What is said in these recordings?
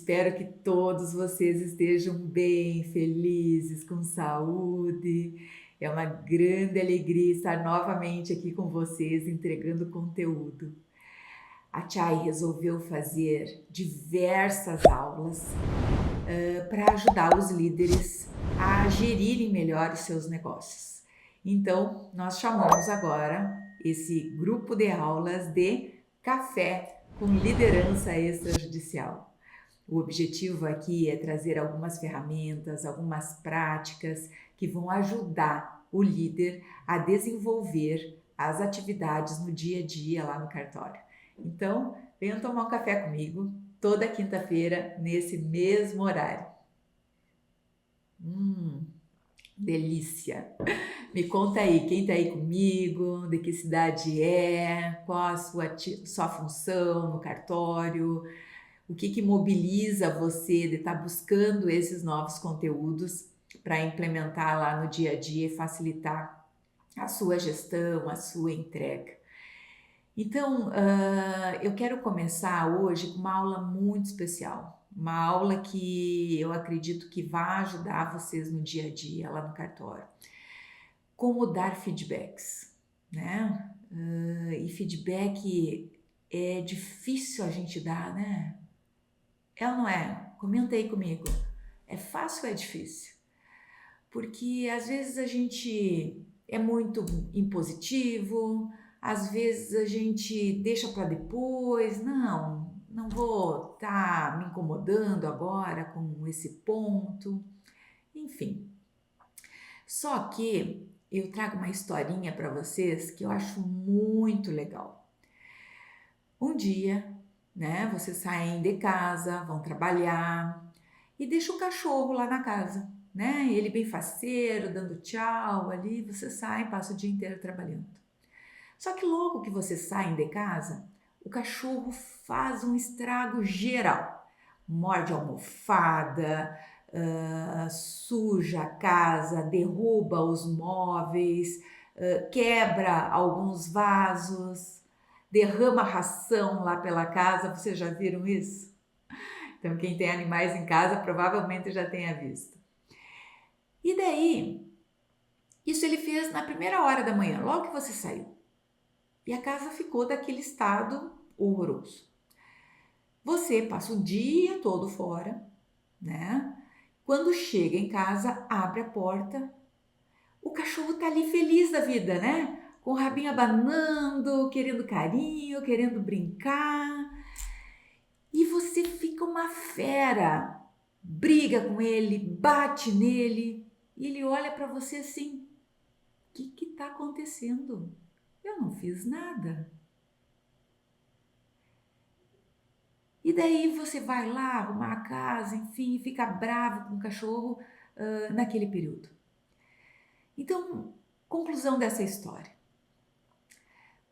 Espero que todos vocês estejam bem, felizes, com saúde. É uma grande alegria estar novamente aqui com vocês, entregando conteúdo. A Chay resolveu fazer diversas aulas para ajudar os líderes a gerirem melhor os seus negócios. Então, nós chamamos agora esse grupo de aulas de Café com Liderança Extrajudicial. O objetivo aqui é trazer algumas ferramentas, algumas práticas que vão ajudar o líder a desenvolver as atividades no dia a dia lá no cartório. Então, venham tomar um café comigo toda quinta-feira nesse mesmo horário. Delícia! Me conta aí, quem está aí comigo, de que cidade é, qual a sua função no cartório, o que mobiliza você de estar buscando esses novos conteúdos para implementar lá no dia a dia e facilitar a sua gestão, a sua entrega. Então, eu quero começar hoje com uma aula muito especial, uma aula que eu acredito que vai ajudar vocês no dia a dia lá no cartório. Como dar feedbacks, né? E feedback é difícil a gente dar, né? É ou não é? Comenta aí comigo. É fácil ou é difícil? Porque às vezes a gente é muito impositivo, às vezes a gente deixa para depois, não vou estar me incomodando agora com esse ponto, enfim. Só que eu trago uma historinha para vocês que eu acho muito legal. Um dia, né, vocês saem de casa, vão trabalhar e deixam o cachorro lá na casa, né? Ele bem faceiro, dando tchau ali, vocês saem, passam o dia inteiro trabalhando. Só que logo que vocês saem de casa, o cachorro faz um estrago geral. Morde a almofada, suja a casa, derruba os móveis, quebra alguns vasos, derrama ração lá pela casa. Vocês já viram isso? Então, quem tem animais em casa provavelmente já tenha visto. E daí, isso ele fez na primeira hora da manhã, logo que você saiu. E a casa ficou daquele estado horroroso. Você passa o dia todo fora, né? Quando chega em casa, abre a porta, o cachorro tá ali feliz da vida, né? Com o rabinho abanando, querendo carinho, querendo brincar. E você fica uma fera, briga com ele, bate nele, e ele olha para você assim: o que está acontecendo? Eu não fiz nada. E daí você vai lá arrumar a casa, enfim, fica bravo com o cachorro naquele período. Então, conclusão dessa história.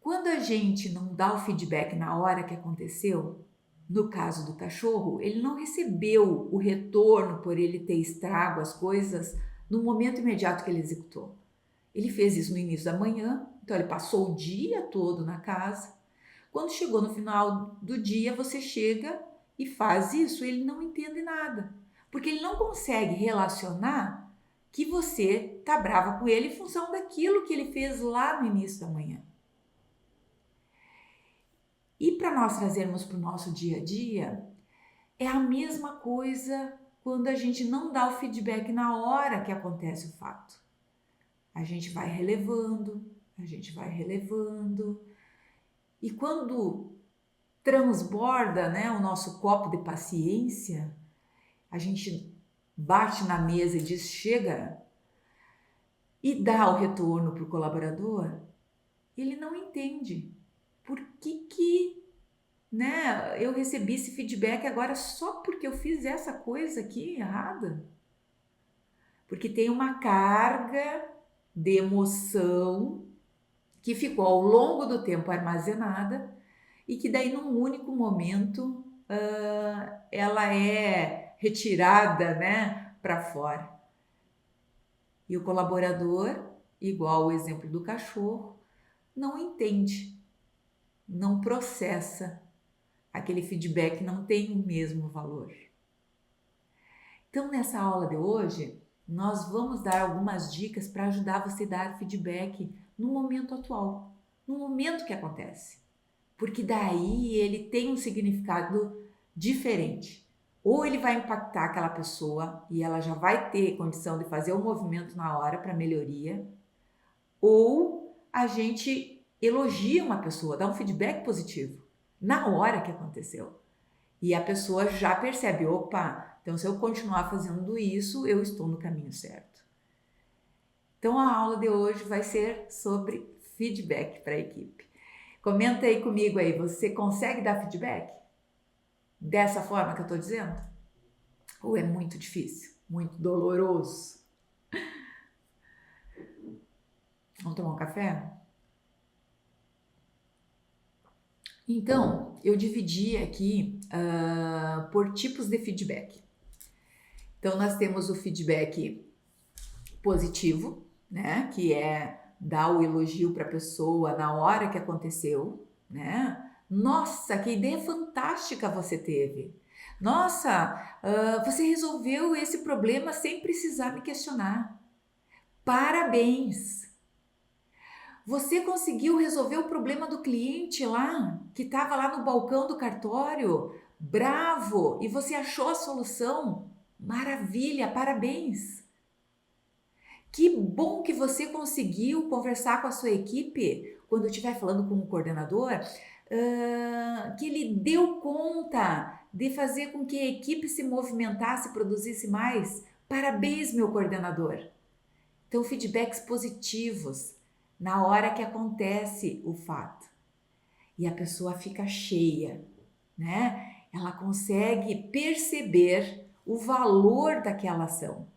Quando a gente não dá o feedback na hora que aconteceu, no caso do cachorro, ele não recebeu o retorno por ele ter estrago as coisas no momento imediato que ele executou. Ele fez isso no início da manhã, então ele passou o dia todo na casa. Quando chegou no final do dia, você chega e faz isso, ele não entende nada, porque ele não consegue relacionar que você está brava com ele em função daquilo que ele fez lá no início da manhã. E para nós trazermos para o nosso dia a dia, é a mesma coisa quando a gente não dá o feedback na hora que acontece o fato. A gente vai relevando, e quando transborda, né, o nosso copo de paciência, a gente bate na mesa e diz chega, e dá o retorno para o colaborador, ele não entende por que né, eu recebi esse feedback agora só porque eu fiz essa coisa aqui errada. Porque tem uma carga de emoção que ficou ao longo do tempo armazenada e que daí num único momento ela é retirada, né, para fora. E o colaborador, igual o exemplo do cachorro, não entende, não processa. Aquele feedback não tem o mesmo valor. Então, nessa aula de hoje, nós vamos dar algumas dicas para ajudar você a dar feedback no momento atual, no momento que acontece. Porque daí ele tem um significado diferente. Ou ele vai impactar aquela pessoa e ela já vai ter condição de fazer o movimento na hora para melhoria, ou a gente elogia uma pessoa, dá um feedback positivo na hora que aconteceu. E a pessoa já percebe, opa, então se eu continuar fazendo isso, eu estou no caminho certo. Então a aula de hoje vai ser sobre feedback para a equipe. Comenta aí comigo aí, você consegue dar feedback? Dessa forma que eu estou dizendo? Ou é muito difícil, muito doloroso? Vamos tomar um café? Então, eu dividi aqui por tipos de feedback. Então, nós temos o feedback positivo, né? Que é dar o elogio para a pessoa na hora que aconteceu, né? Nossa, que ideia fantástica você teve! Nossa, você resolveu esse problema sem precisar me questionar. Parabéns! Você conseguiu resolver o problema do cliente lá, que estava lá no balcão do cartório. Bravo! E você achou a solução? Maravilha! Parabéns! Que bom que você conseguiu conversar com a sua equipe quando eu estiver falando com o coordenador, que ele deu conta de fazer com que a equipe se movimentasse, produzisse mais. Parabéns, meu coordenador. Então, feedbacks positivos na hora que acontece o fato. E a pessoa fica cheia, né? Ela consegue perceber o valor daquela ação.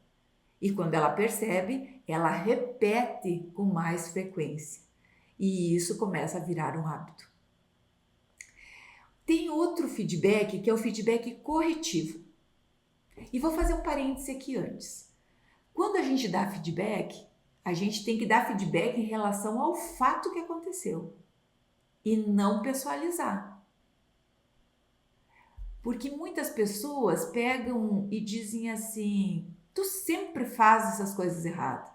E quando ela percebe, ela repete com mais frequência. E isso começa a virar um hábito. Tem outro feedback que é o feedback corretivo. E vou fazer um parêntese aqui antes. Quando a gente dá feedback, a gente tem que dar feedback em relação ao fato que aconteceu e não pessoalizar. Porque muitas pessoas pegam e dizem assim: tu sempre faz essas coisas erradas.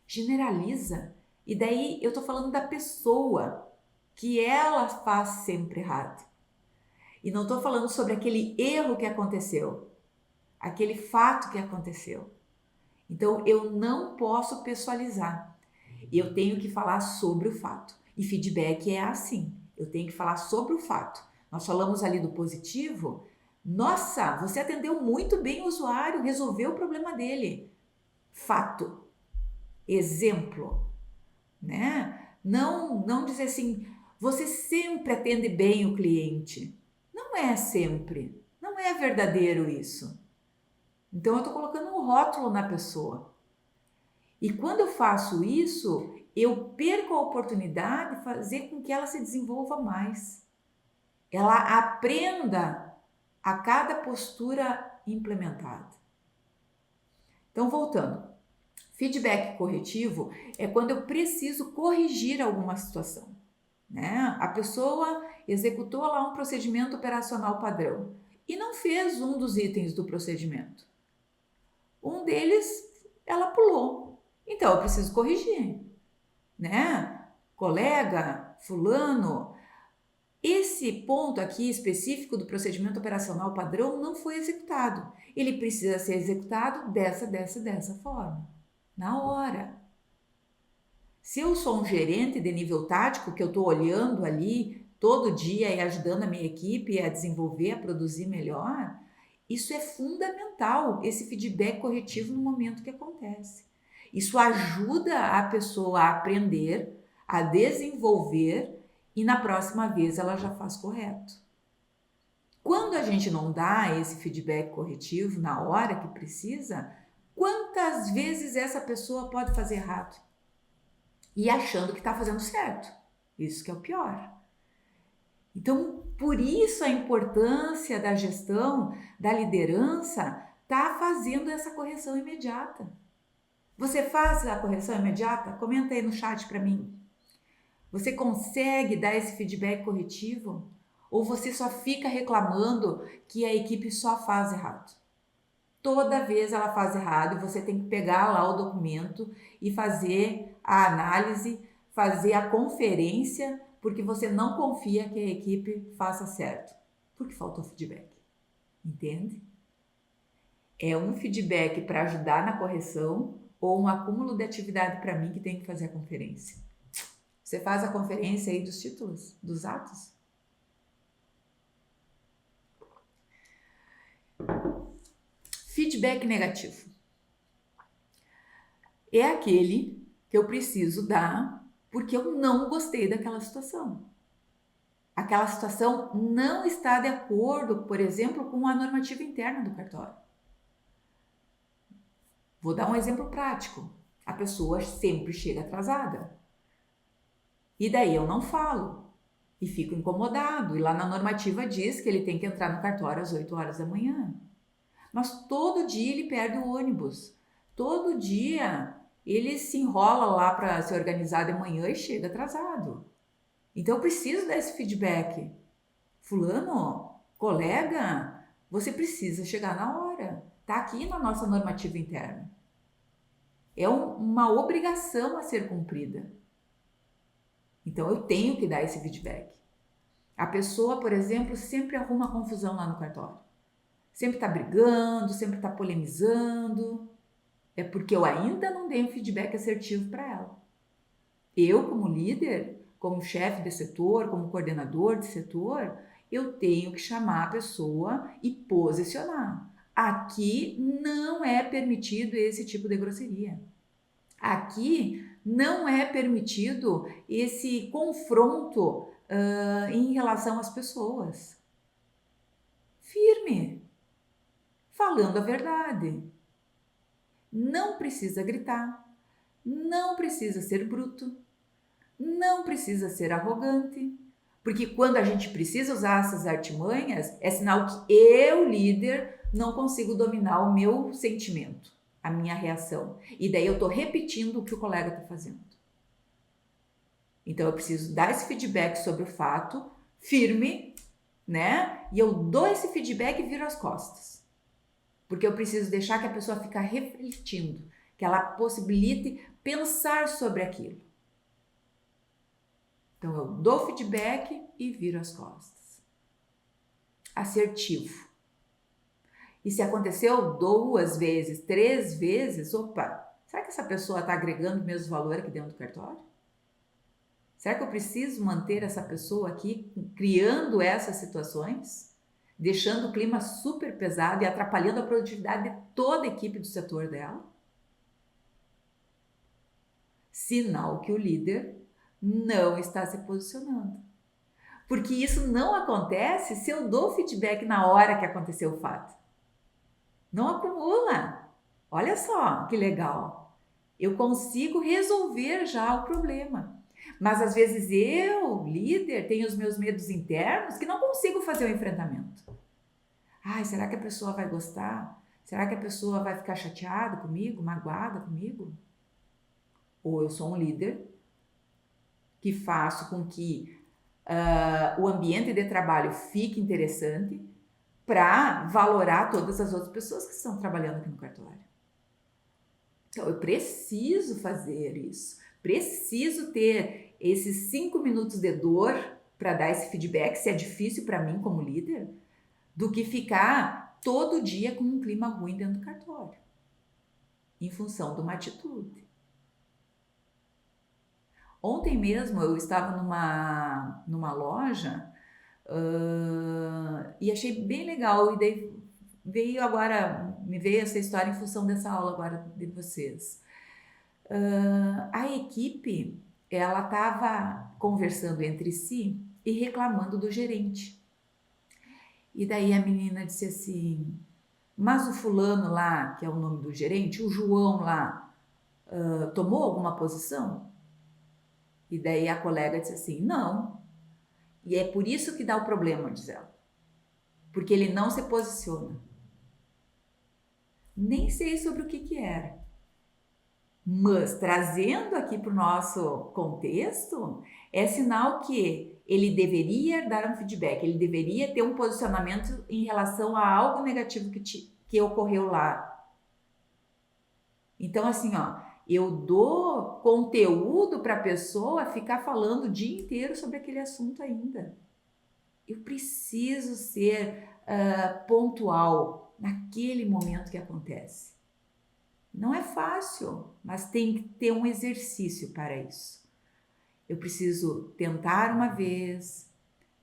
Generaliza. E daí eu tô falando da pessoa, que ela faz sempre errado. E não tô falando sobre aquele erro que aconteceu, aquele fato que aconteceu. Então eu não posso pessoalizar. Eu tenho que falar sobre o fato. E feedback é assim. Eu tenho que falar sobre o fato. Nós falamos ali do positivo. Nossa, você atendeu muito bem o usuário, resolveu o problema dele. Fato. Exemplo, né? Não dizer assim, você sempre atende bem o cliente. Não é sempre. Não é verdadeiro isso. Então eu estou colocando um rótulo na pessoa. E quando eu faço isso, eu perco a oportunidade de fazer com que ela se desenvolva mais. Ela aprenda a cada postura implementada. Então, voltando. Feedback corretivo é quando eu preciso corrigir alguma situação, né? A pessoa executou lá um procedimento operacional padrão e não fez um dos itens do procedimento. Um deles, ela pulou. Então, eu preciso corrigir, né? Colega, fulano, esse ponto aqui específico do procedimento operacional padrão não foi executado. Ele precisa ser executado dessa forma, na hora. Se eu sou um gerente de nível tático, que eu estou olhando ali todo dia e ajudando a minha equipe a desenvolver, a produzir melhor, isso é fundamental, esse feedback corretivo no momento que acontece. Isso ajuda a pessoa a aprender, a desenvolver e na próxima vez ela já faz correto. Quando a gente não dá esse feedback corretivo na hora que precisa, quantas vezes essa pessoa pode fazer errado? E achando que está fazendo certo. Isso que é o pior. Então, por isso a importância da gestão, da liderança, tá fazendo essa correção imediata. Você faz a correção imediata? Comenta aí no chat para mim. Você consegue dar esse feedback corretivo? Ou você só fica reclamando que a equipe só faz errado? Toda vez ela faz errado e você tem que pegar lá o documento e fazer a análise, fazer a conferência, porque você não confia que a equipe faça certo, porque faltou feedback, entende? É um feedback para ajudar na correção ou um acúmulo de atividade para mim que tem que fazer a conferência. Você faz a conferência aí dos títulos, dos atos? Feedback negativo. É aquele que eu preciso dar porque eu não gostei daquela situação. Aquela situação não está de acordo, por exemplo, com a normativa interna do cartório. Vou dar um exemplo prático. A pessoa sempre chega atrasada. E daí eu não falo. E fico incomodado. E lá na normativa diz que ele tem que entrar no cartório às 8 horas da manhã. Mas todo dia ele perde o ônibus. Todo dia ele se enrola lá para se organizar de manhã e chega atrasado. Então eu preciso dar esse feedback. Fulano, colega, você precisa chegar na hora. Está aqui na nossa normativa interna. É uma obrigação a ser cumprida. Então eu tenho que dar esse feedback. A pessoa, por exemplo, sempre arruma confusão lá no cartório. Sempre está brigando, sempre está polemizando. É porque eu ainda não dei um feedback assertivo para ela. Eu, como líder, como chefe de setor, como coordenador de setor, eu tenho que chamar a pessoa e posicionar. Aqui não é permitido esse tipo de grosseria. Aqui não é permitido esse confronto em relação às pessoas. Firme, falando a verdade. Não precisa gritar, não precisa ser bruto, não precisa ser arrogante, porque quando a gente precisa usar essas artimanhas, é sinal que eu, líder, não consigo dominar o meu sentimento, a minha reação. E daí eu estou repetindo o que o colega está fazendo. Então eu preciso dar esse feedback sobre o fato, firme, né? E eu dou esse feedback e viro as costas. Porque eu preciso deixar que a pessoa fique refletindo, que ela possibilite pensar sobre aquilo. Então eu dou feedback e viro as costas. Assertivo. E se aconteceu 2 vezes, 3 vezes, opa, será que essa pessoa está agregando o mesmo valor aqui dentro do cartório? Será que eu preciso manter essa pessoa aqui criando essas situações? Deixando o clima super pesado e atrapalhando a produtividade de toda a equipe do setor dela? Sinal que o líder não está se posicionando. Porque isso não acontece se eu dou feedback na hora que aconteceu o fato. Não acumula. Olha só que legal. Eu consigo resolver já o problema. Mas às vezes eu, líder, tenho os meus medos internos que não consigo fazer o enfrentamento. Ai, será que a pessoa vai gostar? Será que a pessoa vai ficar chateada comigo, magoada comigo? Ou eu sou um líder que faço com que o ambiente de trabalho fique interessante para valorar todas as outras pessoas que estão trabalhando aqui no cartório. Então, eu preciso fazer isso. Preciso ter esses 5 minutos de dor para dar esse feedback, se é difícil para mim como líder, do que ficar todo dia com um clima ruim dentro do cartório, em função de uma atitude. Ontem mesmo eu estava numa loja e achei bem legal, e daí me veio essa história em função dessa aula agora de vocês. A equipe, ela estava conversando entre si e reclamando do gerente. E daí a menina disse assim, mas o fulano lá, que é o nome do gerente, o João lá, tomou alguma posição? E daí a colega disse assim, não. E é por isso que dá o problema, diz ela. Porque ele não se posiciona. Nem sei sobre o que era. Mas trazendo aqui para o nosso contexto, é sinal que ele deveria dar um feedback, ele deveria ter um posicionamento em relação a algo negativo que que ocorreu lá. Então, assim, ó, eu dou conteúdo para a pessoa ficar falando o dia inteiro sobre aquele assunto ainda. Eu preciso ser pontual naquele momento que acontece. Não é fácil, mas tem que ter um exercício para isso. Eu preciso tentar uma vez,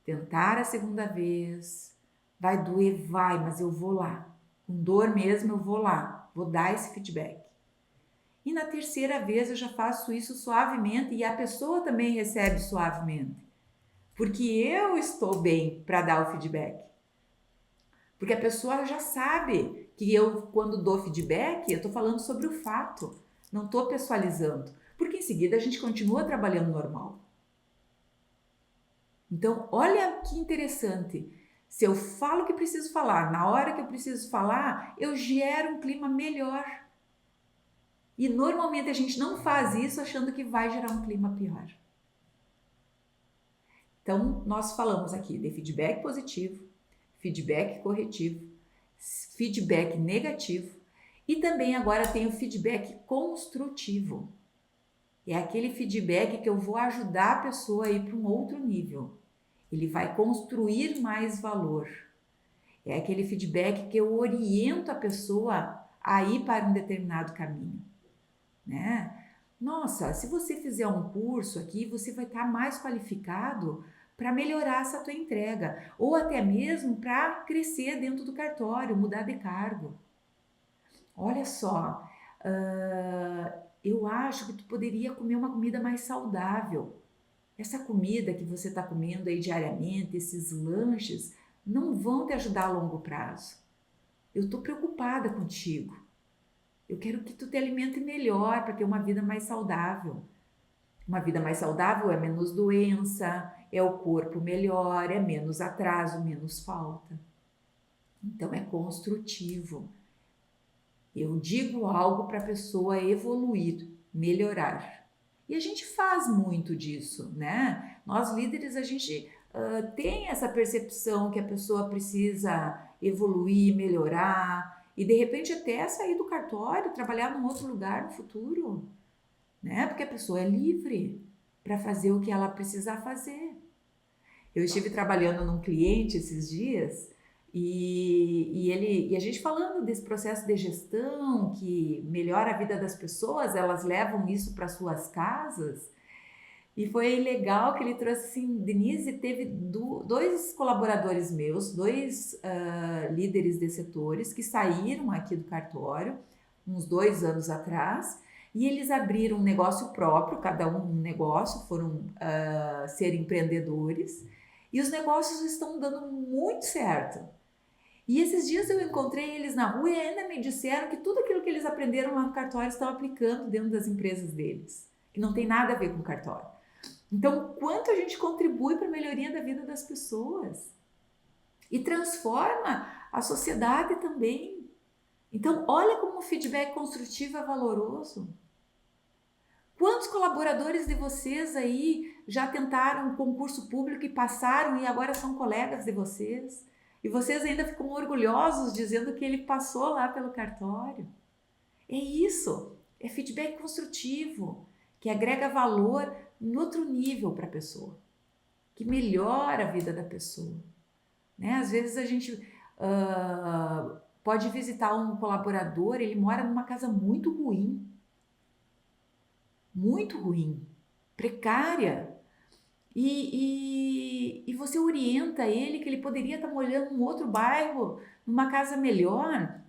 tentar a segunda vez, vai doer, vai, mas eu vou lá. Com dor mesmo, eu vou lá, vou dar esse feedback. E na terceira vez eu já faço isso suavemente e a pessoa também recebe suavemente. Porque eu estou bem para dar o feedback. Porque a pessoa já sabe que eu, quando dou feedback, eu estou falando sobre o fato, não estou pessoalizando. Porque em seguida a gente continua trabalhando normal. Então, olha que interessante. Se eu falo o que preciso falar, na hora que eu preciso falar, eu gero um clima melhor. E normalmente a gente não faz isso achando que vai gerar um clima pior. Então, nós falamos aqui de feedback positivo, feedback corretivo, feedback negativo e também agora tem o feedback construtivo. É aquele feedback que eu vou ajudar a pessoa a ir para um outro nível. Ele vai construir mais valor. É aquele feedback que eu oriento a pessoa a ir para um determinado caminho, né? Nossa, se você fizer um curso aqui, você vai estar mais qualificado para melhorar essa tua entrega, ou até mesmo para crescer dentro do cartório, mudar de cargo. Olha só, eu acho que tu poderia comer uma comida mais saudável. Essa comida que você está comendo aí diariamente, esses lanches, não vão te ajudar a longo prazo. Eu estou preocupada contigo. Eu quero que tu te alimente melhor para ter uma vida mais saudável. Uma vida mais saudável é menos doença, é o corpo melhor, é menos atraso, menos falta. Então é construtivo. Eu digo algo para a pessoa evoluir, melhorar. E a gente faz muito disso, né? Nós líderes, a gente tem essa percepção que a pessoa precisa evoluir, melhorar e de repente até sair do cartório, trabalhar num outro lugar no futuro, né? Porque a pessoa é livre para fazer o que ela precisar fazer. Eu estive trabalhando num cliente esses dias e a gente falando desse processo de gestão que melhora a vida das pessoas, elas levam isso para suas casas. E foi legal que ele trouxe assim, Denise, teve dois colaboradores meus, dois líderes de setores que saíram aqui do cartório, uns 2 anos atrás, e eles abriram um negócio próprio, cada um negócio, foram ser empreendedores, e os negócios estão dando muito certo. E esses dias eu encontrei eles na rua e ainda me disseram que tudo aquilo que eles aprenderam lá no cartório estão aplicando dentro das empresas deles, que não tem nada a ver com o cartório. Então, quanto a gente contribui para a melhoria da vida das pessoas e transforma a sociedade também. Então, olha como o feedback construtivo é valoroso. Quantos colaboradores de vocês aí já tentaram um concurso público e passaram e agora são colegas de vocês? E vocês ainda ficam orgulhosos dizendo que ele passou lá pelo cartório. É isso, é feedback construtivo, que agrega valor em outro nível para a pessoa, que melhora a vida da pessoa. Né? Às vezes a gente pode visitar um colaborador, ele mora numa casa muito ruim, precária, e você orienta ele que ele poderia estar morando em outro bairro, numa casa melhor,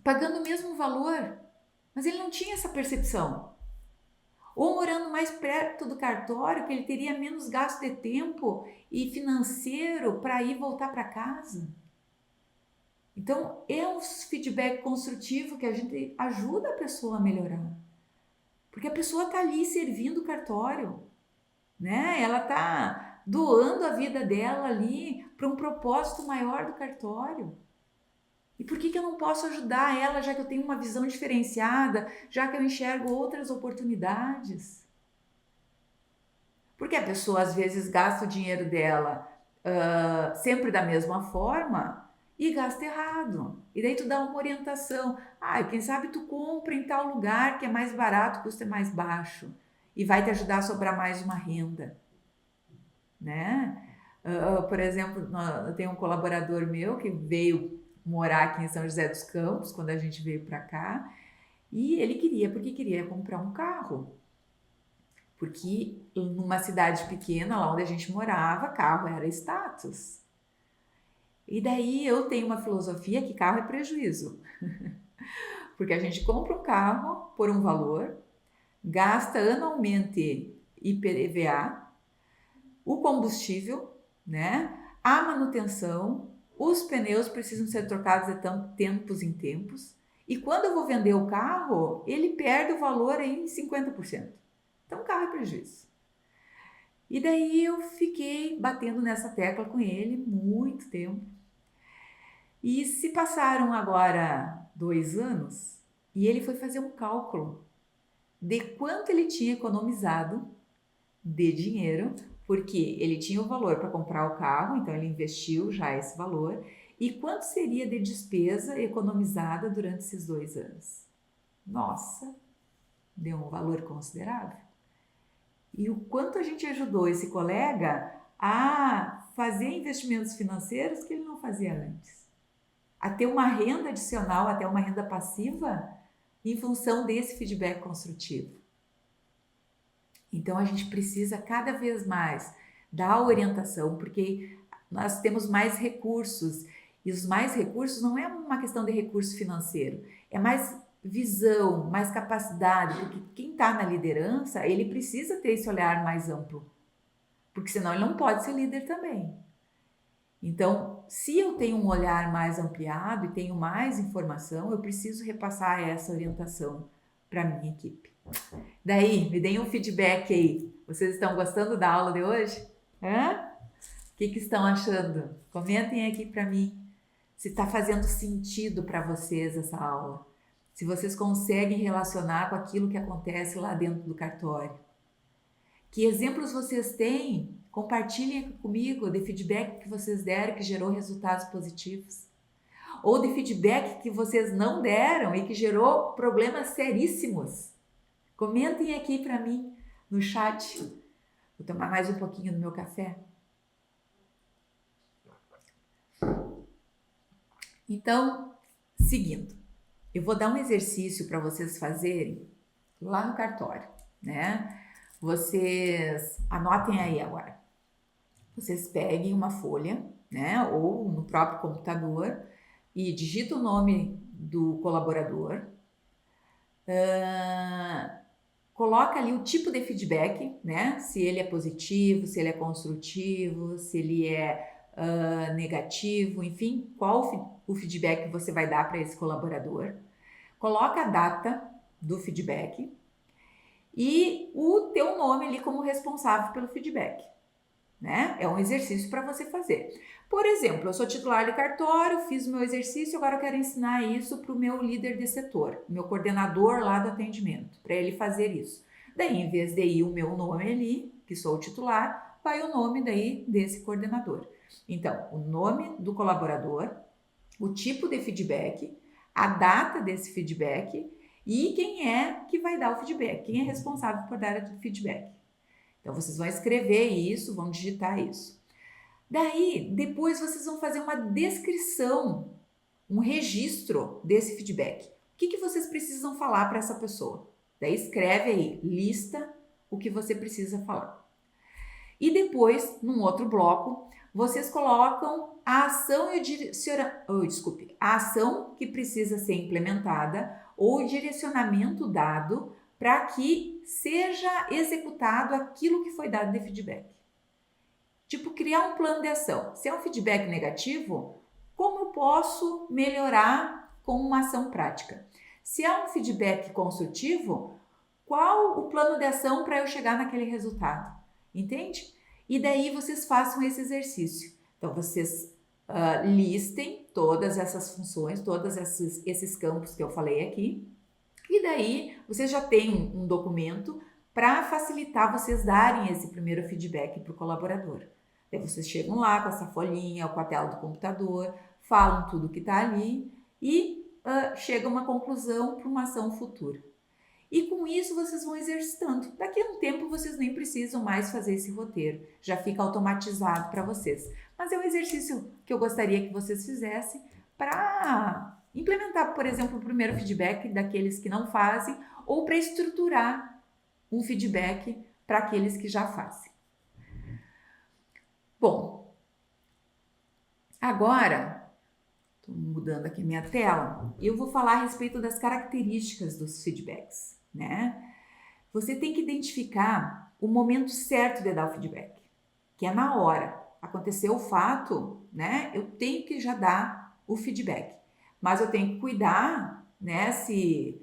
pagando o mesmo valor, mas ele não tinha essa percepção. Ou morando mais perto do cartório, que ele teria menos gasto de tempo e financeiro para ir voltar para casa. Então, é um feedback construtivo que a gente ajuda a pessoa a melhorar. Porque a pessoa está ali servindo o cartório, né? Ela está doando a vida dela ali para um propósito maior do cartório. E por que eu não posso ajudar ela, já que eu tenho uma visão diferenciada, já que eu enxergo outras oportunidades? Porque a pessoa às vezes gasta o dinheiro dela sempre da mesma forma e gasta errado. E daí tu dá uma orientação. Ah, quem sabe tu compra em tal lugar que é mais barato, o custo é mais baixo e vai te ajudar a sobrar mais uma renda, né? Por exemplo, eu tenho um colaborador meu que veio morar aqui em São José dos Campos quando a gente veio para cá e ele queria, porque queria comprar um carro. Porque numa cidade pequena, lá onde a gente morava, carro era status. E daí eu tenho uma filosofia que carro é prejuízo. Porque a gente compra um carro por um valor, gasta anualmente IPVA, o combustível, né? A manutenção, os pneus precisam ser trocados de tempos em tempos. E quando eu vou vender o carro, ele perde o valor aí em 50%. Então, o carro é prejuízo. E daí eu fiquei batendo nessa tecla com ele muito tempo. E se passaram agora 2 anos e ele foi fazer um cálculo de quanto ele tinha economizado de dinheiro, porque ele tinha o valor para comprar o carro, então ele investiu já esse valor, e quanto seria de despesa economizada durante esses 2 anos. Nossa, deu um valor considerável. E o quanto a gente ajudou esse colega a fazer investimentos financeiros que ele não fazia antes. A ter uma renda adicional, até uma renda passiva, em função desse feedback construtivo. Então a gente precisa cada vez mais dar orientação, porque nós temos mais recursos, e os mais recursos não é uma questão de recurso financeiro, é mais visão, mais capacidade, porque quem está na liderança, ele precisa ter esse olhar mais amplo, porque senão ele não pode ser líder também. Então, se eu tenho um olhar mais ampliado e tenho mais informação, eu preciso repassar essa orientação para a minha equipe. Daí, me deem um feedback aí. Vocês estão gostando da aula de hoje? Hã? O que estão achando? Comentem aqui para mim se está fazendo sentido para vocês essa aula. Se vocês conseguem relacionar com aquilo que acontece lá dentro do cartório. Que exemplos vocês têm? Compartilhem comigo de feedback que vocês deram que gerou resultados positivos. Ou de feedback que vocês não deram e que gerou problemas seríssimos. Comentem aqui para mim no chat. Vou tomar mais um pouquinho do meu café. Então, seguindo, eu vou dar um exercício para vocês fazerem lá no cartório, né? Vocês anotem aí agora. Vocês peguem uma folha, né? Ou no próprio computador e digita o nome do colaborador. Coloca ali o tipo de feedback, né? Se ele é positivo, se ele é construtivo, se ele é negativo, enfim, qual o feedback que você vai dar para esse colaborador. Coloca a data do feedback e o teu nome ali como responsável pelo feedback, né? É um exercício para você fazer. Por exemplo, eu sou titular de cartório, fiz o meu exercício, agora eu quero ensinar isso para o meu líder de setor, meu coordenador lá do atendimento, para ele fazer isso. Daí, em vez de ir o meu nome ali, que sou o titular, vai o nome daí desse coordenador. Então, o nome do colaborador, o tipo de feedback, a data desse feedback e quem é que vai dar o feedback, quem é responsável por dar o feedback. Então, vocês vão escrever isso, vão digitar isso. Daí, depois vocês vão fazer uma descrição, um registro desse feedback. O que vocês precisam falar para essa pessoa? Daí escreve aí, lista o que você precisa falar. E depois, num outro bloco, vocês colocam a ação e a ação que precisa ser implementada ou o direcionamento dado para que seja executado aquilo que foi dado de feedback. Tipo, criar um plano de ação. Se é um feedback negativo, como eu posso melhorar com uma ação prática? Se é um feedback construtivo, qual o plano de ação para eu chegar naquele resultado? Entende? E daí vocês façam esse exercício. Então, vocês listem todas essas funções, todos esses campos que eu falei aqui. E daí, vocês já têm um documento para facilitar vocês darem esse primeiro feedback para o colaborador. Daí vocês chegam lá com essa folhinha ou com a tela do computador, falam tudo que está ali e chegam a uma conclusão para uma ação futura. E com isso vocês vão exercitando. Daqui a um tempo vocês nem precisam mais fazer esse roteiro, já fica automatizado para vocês. Mas é um exercício que eu gostaria que vocês fizessem para implementar, por exemplo, o primeiro feedback daqueles que não fazem ou para estruturar um feedback para aqueles que já fazem. Bom, agora, estou mudando aqui minha tela, eu vou falar a respeito das características dos feedbacks, né? Você tem que identificar o momento certo de dar o feedback, que é na hora. Aconteceu o fato, né? Eu tenho que já dar o feedback, mas eu tenho que cuidar, né? Se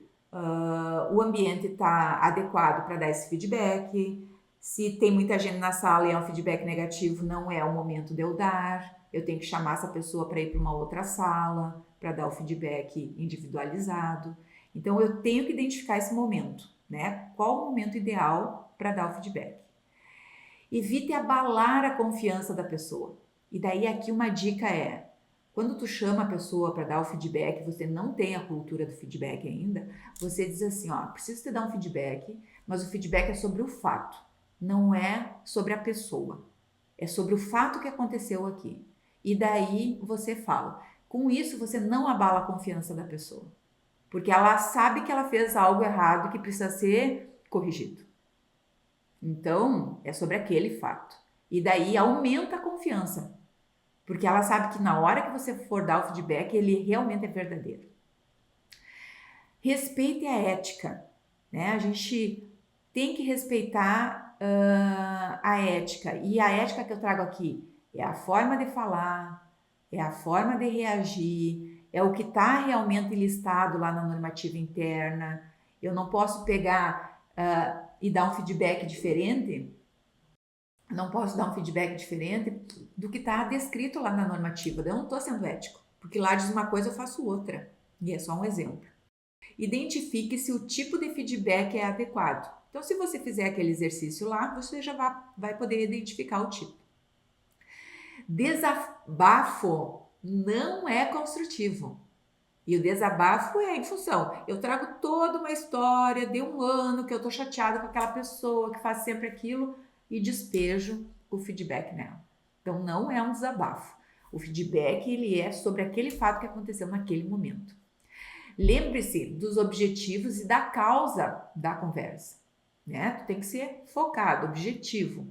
o ambiente está adequado para dar esse feedback, se tem muita gente na sala e é um feedback negativo, não é o momento de eu dar. Eu tenho que chamar essa pessoa para ir para uma outra sala para dar o feedback individualizado. Então, eu tenho que identificar esse momento, né? Qual o momento ideal para dar o feedback? Evite abalar a confiança da pessoa. E daí aqui uma dica é, quando tu chama a pessoa para dar o feedback, você não tem a cultura do feedback ainda, você diz assim, ó, preciso te dar um feedback, mas o feedback é sobre o fato, não é sobre a pessoa. É sobre o fato que aconteceu aqui. E daí você fala. Com isso, você não abala a confiança da pessoa. Porque ela sabe que ela fez algo errado que precisa ser corrigido. Então, é sobre aquele fato. E daí aumenta a confiança. Porque ela sabe que na hora que você for dar o feedback, ele realmente é verdadeiro. Respeite a ética, né? A gente tem que respeitar a ética. E a ética que eu trago aqui é a forma de falar, é a forma de reagir, é o que está realmente listado lá na normativa interna. Eu não posso pegar e dar um feedback diferente, não posso dar um feedback diferente do que está descrito lá na normativa. Eu não estou sendo ético, porque lá diz uma coisa, eu faço outra. E é só um exemplo. Identifique se o tipo de feedback é adequado. Então, se você fizer aquele exercício lá, você já vai poder identificar o tipo. Desabafo não é construtivo. E o desabafo é em função. Eu trago toda uma história de um ano que eu tô chateada com aquela pessoa que faz sempre aquilo e despejo o feedback nela. Então, não é um desabafo. O feedback, ele é sobre aquele fato que aconteceu naquele momento. Lembre-se dos objetivos e da causa da conversa, né? Tu tem que ser focado, objetivo.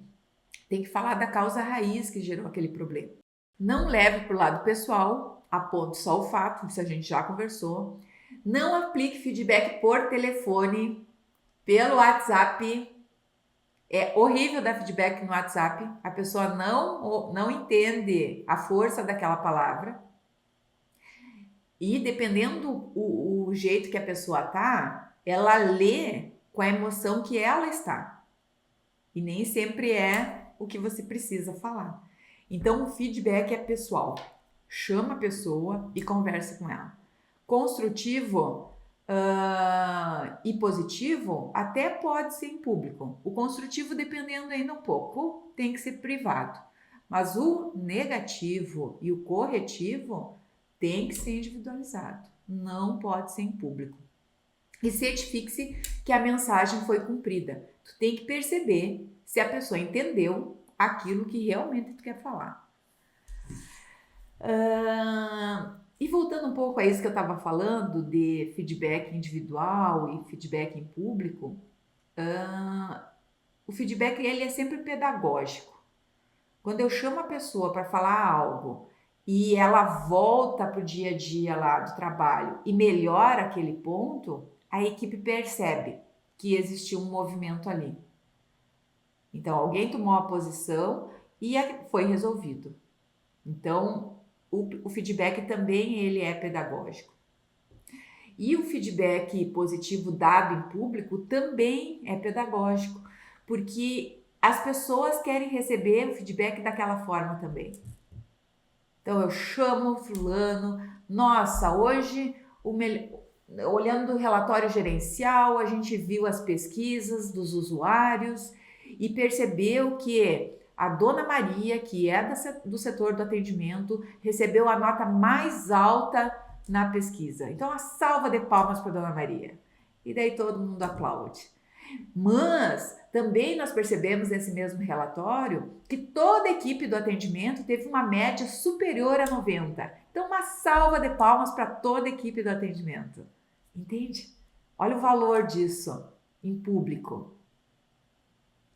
Tem que falar da causa raiz que gerou aquele problema. Não leve para o lado pessoal, aponte só o fato, isso a gente já conversou. Não aplique feedback por telefone, pelo WhatsApp. É horrível dar feedback no WhatsApp. A pessoa não entende a força daquela palavra. E dependendo o jeito que a pessoa tá, ela lê com a emoção que ela está. E nem sempre é o que você precisa falar. Então, o feedback é pessoal. Chama a pessoa e conversa com ela. Construtivo e positivo até pode ser em público. O construtivo, dependendo ainda um pouco, tem que ser privado. Mas o negativo e o corretivo tem que ser individualizado. Não pode ser em público. E certifique-se que a mensagem foi cumprida. Tu tem que perceber se a pessoa entendeu aquilo que realmente tu quer falar. E voltando um pouco a isso que eu estava falando de feedback individual e feedback em público, o feedback ele é sempre pedagógico. Quando eu chamo a pessoa para falar algo e ela volta para o dia a dia lá do trabalho e melhora aquele ponto, a equipe percebe que existiu um movimento ali. Então, alguém tomou a posição e foi resolvido. Então, o feedback também ele é pedagógico. E o feedback positivo dado em público também é pedagógico, porque as pessoas querem receber o feedback daquela forma também. Então, eu chamo o fulano, nossa, hoje, olhando o relatório gerencial, a gente viu as pesquisas dos usuários e percebeu que A Dona Maria, que é do setor do atendimento, recebeu a nota mais alta na pesquisa. Então, a salva de palmas para Dona Maria. E daí todo mundo aplaude. Mas também nós percebemos nesse mesmo relatório que toda a equipe do atendimento teve uma média superior a 90. Então, uma salva de palmas para toda a equipe do atendimento. Entende? Olha o valor disso em público.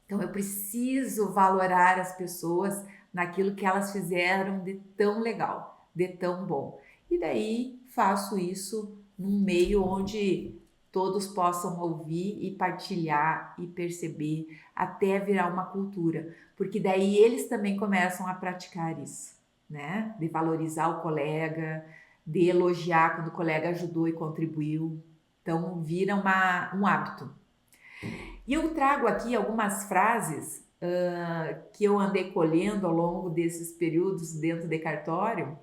Então, eu preciso valorar as pessoas naquilo que elas fizeram de tão legal, de tão bom. E daí faço isso num meio onde todos possam ouvir e partilhar e perceber até virar uma cultura, porque daí eles também começam a praticar isso, né? De valorizar o colega, de elogiar quando o colega ajudou e contribuiu. Então, vira um hábito. E eu trago aqui algumas frases que eu andei colhendo ao longo desses períodos dentro de cartório,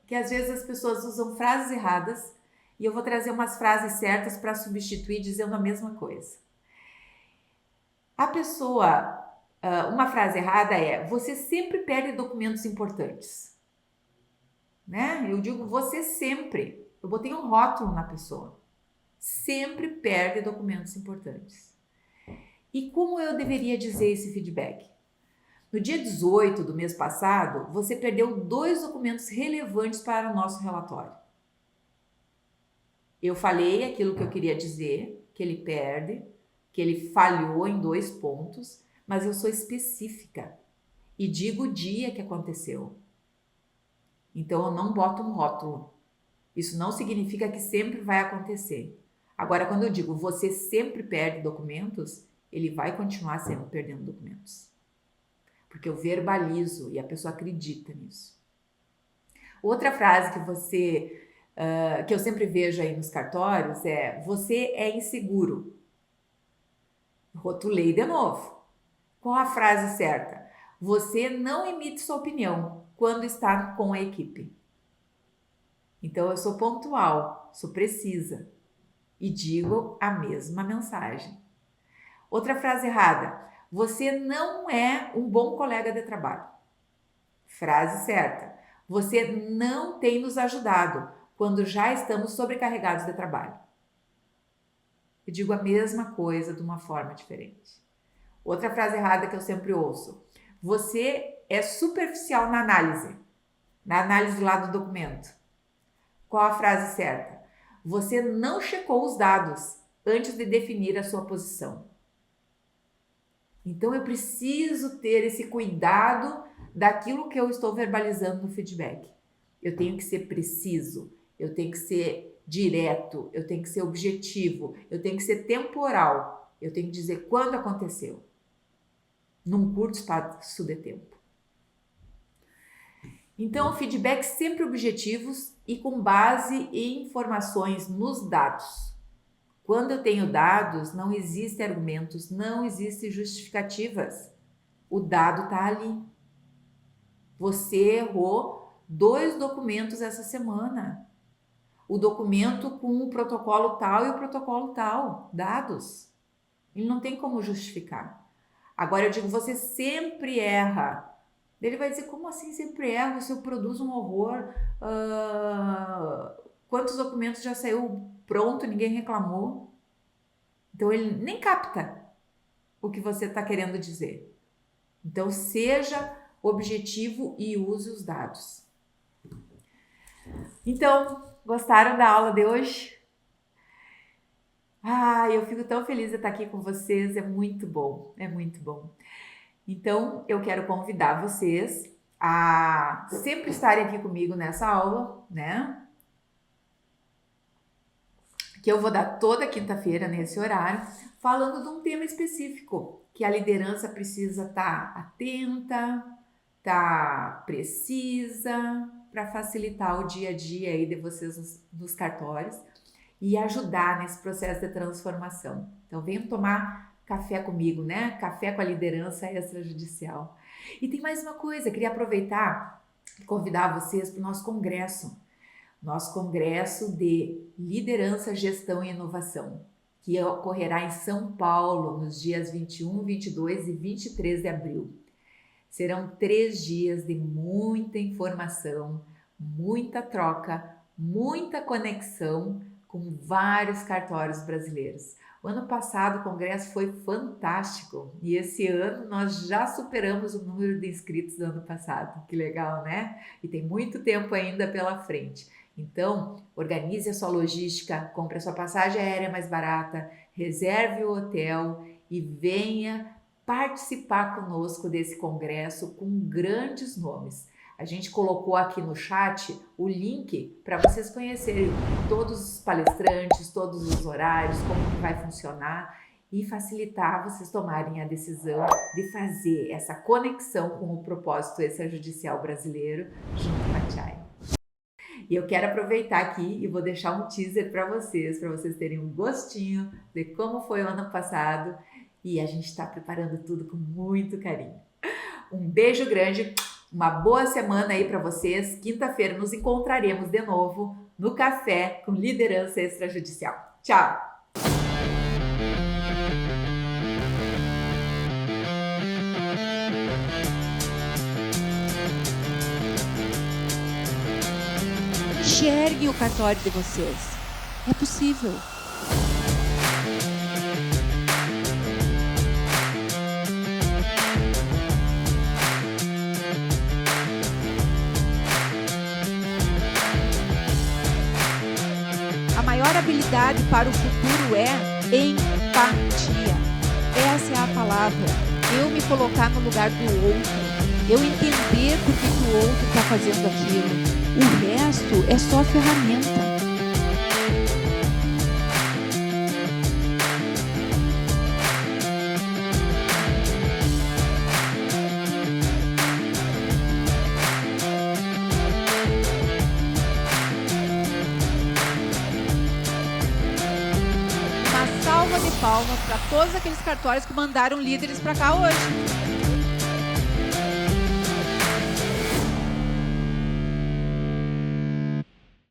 que às vezes as pessoas usam frases erradas e eu vou trazer umas frases certas para substituir dizendo a mesma coisa. A pessoa, uma frase errada é: você sempre perde documentos importantes. Né? Eu digo você sempre. Eu botei um rótulo na pessoa. Sempre perde documentos importantes. E como eu deveria dizer esse feedback? No dia 18 do mês passado, você perdeu 2 documentos relevantes para o nosso relatório. Eu falei aquilo que eu queria dizer, que ele perde, que ele falhou em 2 pontos, mas eu sou específica e digo o dia que aconteceu. Então eu não boto um rótulo. Isso não significa que sempre vai acontecer. Agora, quando eu digo você sempre perde documentos, ele vai continuar sempre perdendo documentos. Porque eu verbalizo e a pessoa acredita nisso. Outra frase que eu sempre vejo aí nos cartórios é: você é inseguro. Rotulei de novo. Qual a frase certa? Você não emite sua opinião quando está com a equipe. Então eu sou pontual, sou precisa e digo a mesma mensagem. Outra frase errada: você não é um bom colega de trabalho. Frase certa: você não tem nos ajudado quando já estamos sobrecarregados de trabalho. Eu digo a mesma coisa de uma forma diferente. Outra frase errada que eu sempre ouço: você é superficial na análise lá do documento. Qual a frase certa? Você não checou os dados antes de definir a sua posição. Então eu preciso ter esse cuidado daquilo que eu estou verbalizando no feedback. Eu tenho que ser preciso, eu tenho que ser direto, eu tenho que ser objetivo, eu tenho que ser temporal, eu tenho que dizer quando aconteceu, num curto espaço de tempo. Então, feedback sempre objetivos e com base em informações nos dados. Quando eu tenho dados, não existem argumentos, não existem justificativas. O dado está ali. Você errou 2 documentos essa semana. O documento com o protocolo tal e o protocolo tal. Dados. Ele não tem como justificar. Agora eu digo, você sempre erra. Ele vai dizer, como assim sempre erra? Se eu produzo um horror, quantos documentos já saiu pronto, ninguém reclamou? Então ele nem capta o que você está querendo dizer. Então seja objetivo e use os dados. Então, gostaram da aula de hoje? Eu fico tão feliz de estar aqui com vocês, é muito bom, é muito bom. Então, eu quero convidar vocês a sempre estarem aqui comigo nessa aula, né? Que eu vou dar toda quinta-feira nesse horário, falando de um tema específico, que a liderança precisa estar atenta, estar precisa, para facilitar o dia a dia aí de vocês nos cartórios e ajudar nesse processo de transformação. Então, venham tomar café comigo, né? Café com a liderança extrajudicial. E tem mais uma coisa, queria aproveitar e convidar vocês para o nosso congresso de liderança, gestão e inovação. que ocorrerá em São Paulo nos dias 21, 22 e 23 de abril. Serão 3 dias de muita informação, muita troca, muita conexão com vários cartórios brasileiros. O ano passado o congresso foi fantástico e esse ano nós já superamos o número de inscritos do ano passado. Que legal, né? E tem muito tempo ainda pela frente. Então, organize a sua logística, compre a sua passagem aérea mais barata, reserve o hotel e venha participar conosco desse congresso com grandes nomes. A gente colocou aqui no chat o link para vocês conhecerem todos os palestrantes, todos os horários, como que vai funcionar e facilitar vocês tomarem a decisão de fazer essa conexão com o propósito extrajudicial brasileiro junto com a Chay. E eu quero aproveitar aqui e vou deixar um teaser para vocês terem um gostinho de como foi o ano passado e a gente está preparando tudo com muito carinho. Um beijo grande, uma boa semana aí para vocês. Quinta-feira nos encontraremos de novo no Café com Liderança Extrajudicial. Tchau! Enxerguem o cartório de vocês. É possível. A maior habilidade para o futuro é empatia. Essa é a palavra. Eu me colocar no lugar do outro. Eu entender por que o outro está fazendo aquilo. O resto é só ferramenta. Uma salva de palmas para todos aqueles cartórios que mandaram líderes para cá hoje.